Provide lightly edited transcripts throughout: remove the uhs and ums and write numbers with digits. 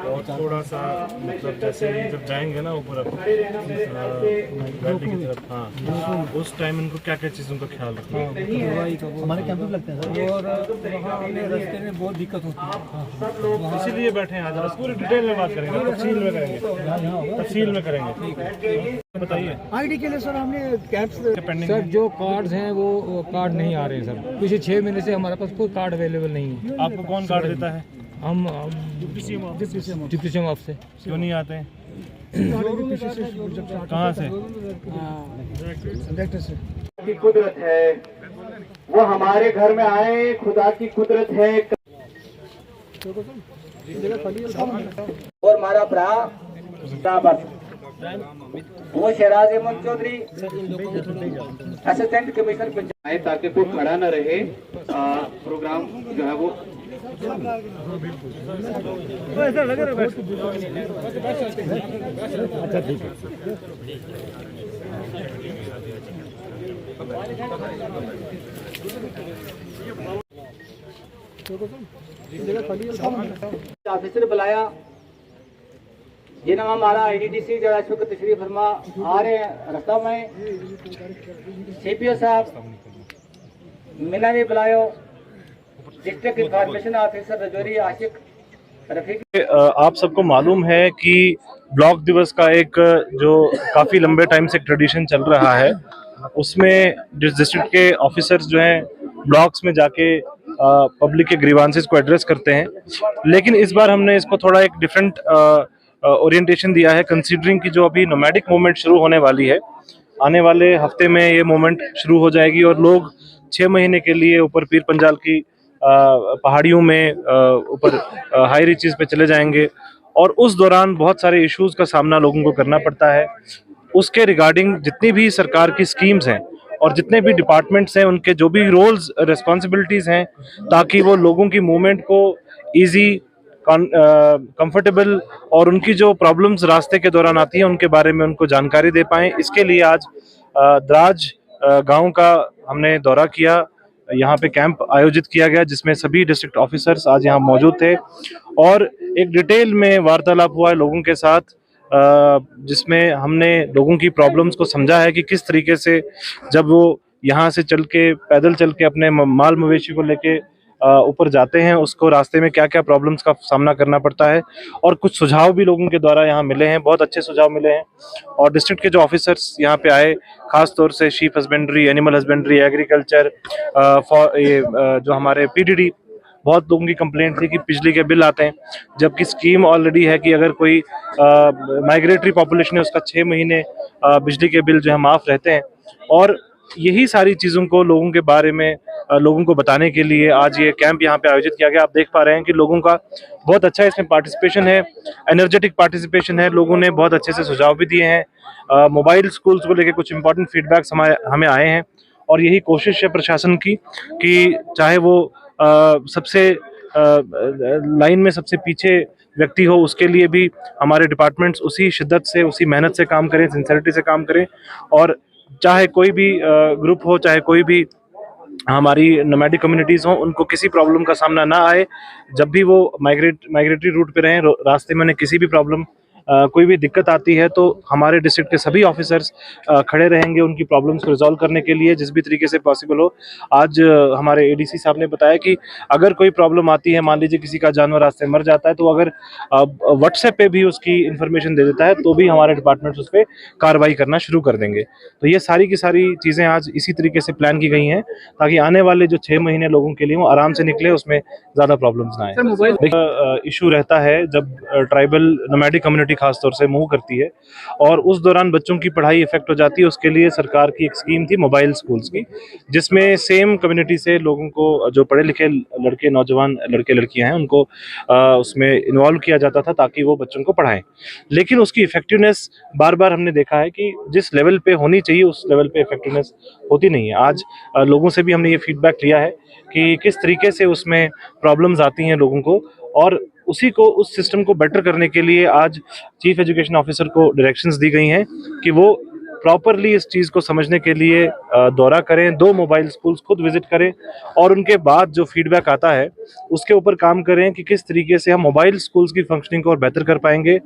और थोड़ा सा मतलब जैसे जब जाएंगे ना ऊपर वैली की तरफ, हाँ, उस टाइम इनको क्या क्या चीज़ों का ख्याल रखना है? हमारे कैंप लगते हैं सर, और वहाँ हमें रास्ते में बहुत दिक्कत होती है। इसीलिए बैठे हैं आज, बस पूरी डिटेल में बात करेंगे, तफसील में करेंगे, तफसील में करेंगे। बताइए आईडी के लिए सर हमने कैंप पेंडिंग सर जो कार्ड्स हैं वो कार्ड नहीं आ रहे हैं सर। पिछले 6 महीने से हमारे पास कोई कार्ड अवेलेबल नहीं है। आपको कौन कार्ड देता है? हम डिप्टी सीएम ऑफ से। क्यों नहीं आते हैं? कहाँ से? की कुदरत है, वो हमारे घर में आए, खुदा की कुदरत है। और हमारा भरा वो शहराज अहमद चौधरी असिस्टेंट कमिश्नर पंचायत, ताकि कोई खड़ा न रहे, प्रोग्राम जो है वो ऐसा लग रहा है। अच्छा ठीक है। ऑफिसर बुलाया, जिन्होंने हमारा IDDC जो इस वक्त तशरीफ फरमा आ रहे हैं रास्ता में, CPO साहब मिला भी बुलायो, डिस्ट्रिक्ट इंफॉर्मेशन ऑफिसर रजौरी आशिक रफीक। आप सबको मालूम है कि ब्लॉक दिवस का एक जो काफ़ी लंबे टाइम से ट्रेडिशन चल रहा है, उसमें डिस्ट्रिक्ट के ऑफिसर्स जो हैं ब्लॉक्स में जाके पब्लिक के ग्रीवांसेस को एड्रेस करते हैं। लेकिन इस बार हमने इसको थोड़ा एक डिफरेंट ओरिएंटेशन दिया है, कंसीडरिंग कि जो अभी नोमैडिक मूवमेंट शुरू होने वाली है, आने वाले हफ्ते में ये मूवमेंट शुरू हो जाएगी और लोग 6 महीने के लिए ऊपर पीर पंजाल की पहाड़ियों में ऊपर हाई रीचेस पे चले जाएंगे और उस दौरान बहुत सारे इश्यूज का सामना लोगों को करना पड़ता है। उसके रिगार्डिंग जितनी भी सरकार की स्कीम्स हैं और जितने भी डिपार्टमेंट्स हैं, उनके जो भी रोल्स रिस्पॉन्सिबिलिटीज हैं, ताकि वो लोगों की मूवमेंट को ईजी, कंफर्टेबल और उनकी जो प्रॉब्लम्स रास्ते के दौरान आती हैं उनके बारे में उनको जानकारी दे पाएं। इसके लिए आज द्राज गांव का हमने दौरा किया, यहाँ पे कैंप आयोजित किया गया जिसमें सभी डिस्ट्रिक्ट ऑफिसर्स आज यहाँ मौजूद थे और एक डिटेल में वार्तालाप हुआ है लोगों के साथ, जिसमें हमने लोगों की प्रॉब्लम्स को समझा है कि किस तरीके से जब वो यहाँ से चल के पैदल चल के अपने माल मवेशी को लेके ऊपर जाते हैं, उसको रास्ते में क्या क्या प्रॉब्लम्स का सामना करना पड़ता है। और कुछ सुझाव भी लोगों के द्वारा यहाँ मिले हैं, बहुत अच्छे सुझाव मिले हैं। और डिस्ट्रिक्ट के जो ऑफिसर्स यहाँ पे आए, खास तौर से sheep husbandry, animal husbandry, agriculture, जो हमारे PDD, बहुत लोगों की कंप्लेंट थी कि बिजली के बिल आते हैं, जबकि स्कीम ऑलरेडी है कि अगर कोई माइग्रेटरी पॉपुलेशन है उसका 6 महीने बिजली के बिल जो है माफ़ रहते हैं। और यही सारी चीज़ों को लोगों के बारे में लोगों को बताने के लिए आज ये कैंप यहाँ पे आयोजित किया गया। आप देख पा रहे हैं कि लोगों का बहुत अच्छा इसमें पार्टिसिपेशन है, एनर्जेटिक पार्टिसिपेशन है, लोगों ने बहुत अच्छे से सुझाव भी दिए हैं। मोबाइल स्कूल्स को लेकर कुछ इंपॉर्टेंट फीडबैक्स हमें आए हैं और यही कोशिश है प्रशासन की कि चाहे वो सबसे लाइन में सबसे पीछे व्यक्ति हो, उसके लिए भी हमारे डिपार्टमेंट्स उसी शिद्दत से, उसी मेहनत से काम करें, सिंसेरिटी से काम करें। और चाहे कोई भी ग्रुप हो, चाहे कोई भी हमारी नोमैडिक कम्युनिटीज़ हों, उनको किसी प्रॉब्लम का सामना ना आए। जब भी वो माइग्रेटरी रूट पे रहें, रास्ते में उन्हें किसी भी प्रॉब्लम कोई भी दिक्कत आती है तो हमारे डिस्ट्रिक्ट के सभी ऑफिसर्स खड़े रहेंगे उनकी प्रॉब्लम्स को रिजॉल्व करने के लिए जिस भी तरीके से पॉसिबल हो। आज हमारे ADC साहब ने बताया कि अगर कोई प्रॉब्लम आती है, मान लीजिए किसी का जानवर रास्ते मर जाता है, तो अगर व्हाट्सएप पे भी उसकी इन्फॉर्मेशन दे देता है तो भी हमारे डिपार्टमेंट्स उस पर कार्रवाई करना शुरू कर देंगे। तो ये सारी की सारी चीज़ें आज इसी तरीके से प्लान की गई हैं ताकि आने वाले जो 6 महीने लोगों के लिए वो आराम से निकले, उसमें ज़्यादा प्रॉब्लम्स ना आए। इशू रहता है जब ट्राइबल नोमैडिक कम्युनिटी खासतौर से मूव करती है और उस दौरान बच्चों की पढ़ाई इफेक्ट हो जाती है। उसके लिए सरकार की एक स्कीम थी मोबाइल स्कूल्स की, जिसमें सेम कम्युनिटी से लोगों को, जो पढ़े लिखे लड़के, नौजवान लड़के लड़कियां हैं, उनको उसमें इन्वॉल्व किया जाता था ताकि वो बच्चों को पढ़ाएं। लेकिन उसकी इफेक्टिवनेस बार बार हमने देखा है कि जिस लेवल पे होनी चाहिए उस लेवल पे इफेक्टिवनेस होती नहीं है। आज लोगों से भी हमने ये फीडबैक लिया है कि किस तरीके से उसमें प्रॉब्लम्स आती हैं लोगों को, और उस सिस्टम को बेटर करने के लिए आज चीफ एजुकेशन ऑफिसर को डायरेक्शंस दी गई हैं कि वो प्रॉपरली इस चीज़ को समझने के लिए दौरा करें, 2 मोबाइल स्कूल्स खुद विजिट करें और उनके बाद जो फीडबैक आता है उसके ऊपर काम करें कि किस तरीके से हम मोबाइल स्कूल्स की फंक्शनिंग को और बेहतर कर पाएंगे।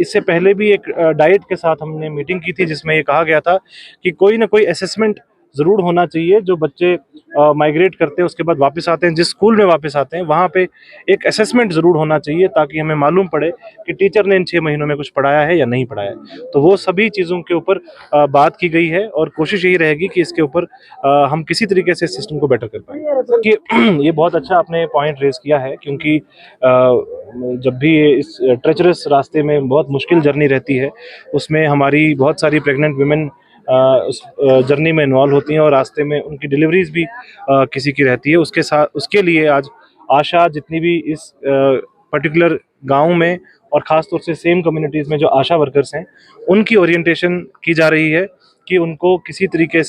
इससे पहले भी एक डाइट के साथ हमने मीटिंग की थी जिसमें ये कहा गया था कि कोई ना कोई असेसमेंट ज़रूर होना चाहिए। जो बच्चे माइग्रेट करते हैं उसके बाद वापस आते हैं, जिस स्कूल में वापस आते हैं वहाँ पे एक असेसमेंट ज़रूर होना चाहिए ताकि हमें मालूम पड़े कि टीचर ने इन 6 महीनों में कुछ पढ़ाया है या नहीं पढ़ाया है। तो वो सभी चीज़ों के ऊपर बात की गई है और कोशिश यही रहेगी कि इसके ऊपर हम किसी तरीके से सिस्टम को बेटर कर पाएँ। कि ये बहुत अच्छा आपने पॉइंट रेज़ किया है क्योंकि जब भी इस ट्रेचरस रास्ते में बहुत मुश्किल जर्नी रहती है उसमें हमारी बहुत सारी प्रेग्नेंट वुमेन उस जर्नी में इन्वॉल्व होती हैं और रास्ते में उनकी डिलीवरीज भी किसी की रहती है। उसके लिए आज आशा जितनी भी इस पर्टिकुलर गांव में और ख़ास तौर से सेम कम्युनिटीज़ में जो आशा वर्कर्स हैं उनकी ओरिएंटेशन की जा रही है कि उनको किस तरीके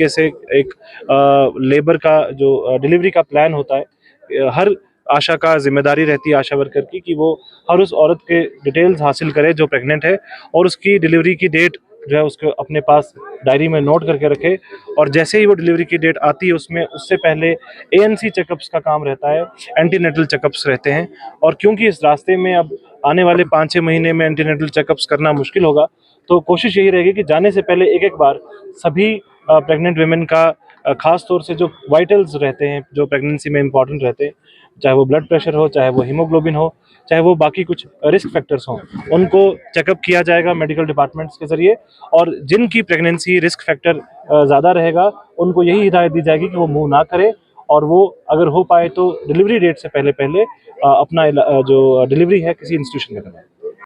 से एक लेबर का जो डिलीवरी का प्लान होता है, हर आशा का जिम्मेदारी रहती है आशा वर्कर की कि वो हर उस औरत के डिटेल्स हासिल करे जो प्रेग्नेंट है और उसकी डिलीवरी की डेट जो है उसको अपने पास डायरी में नोट करके रखे और जैसे ही वो डिलीवरी की डेट आती है उससे पहले ANC चेकअप्स का काम रहता है, एंटीनेटल चेकअप्स रहते हैं। और क्योंकि इस रास्ते में अब आने वाले 5-6 महीने में एंटीनेटल चेकअप्स करना मुश्किल होगा तो कोशिश यही रहेगी कि जाने से पहले एक बार सभी प्रेग्नेंट वुमेन का ख़ास तौर से जो वाइटल्स रहते हैं जो प्रेगनेंसी में इंपॉर्टेंट रहते हैं, चाहे वो ब्लड प्रेशर हो, चाहे वो हीमोग्लोबिन हो, चाहे वो बाकी कुछ रिस्क फैक्टर्स हों, उनको चेकअप किया जाएगा मेडिकल डिपार्टमेंट्स के ज़रिए। और जिनकी प्रेगनेंसी रिस्क फैक्टर ज़्यादा रहेगा उनको यही हिदायत दी जाएगी कि वो मूव ना करें और वो अगर हो पाए तो डिलीवरी डेट से पहले अपना जो डिलीवरी है किसी इंस्टीट्यूशन में कराएं।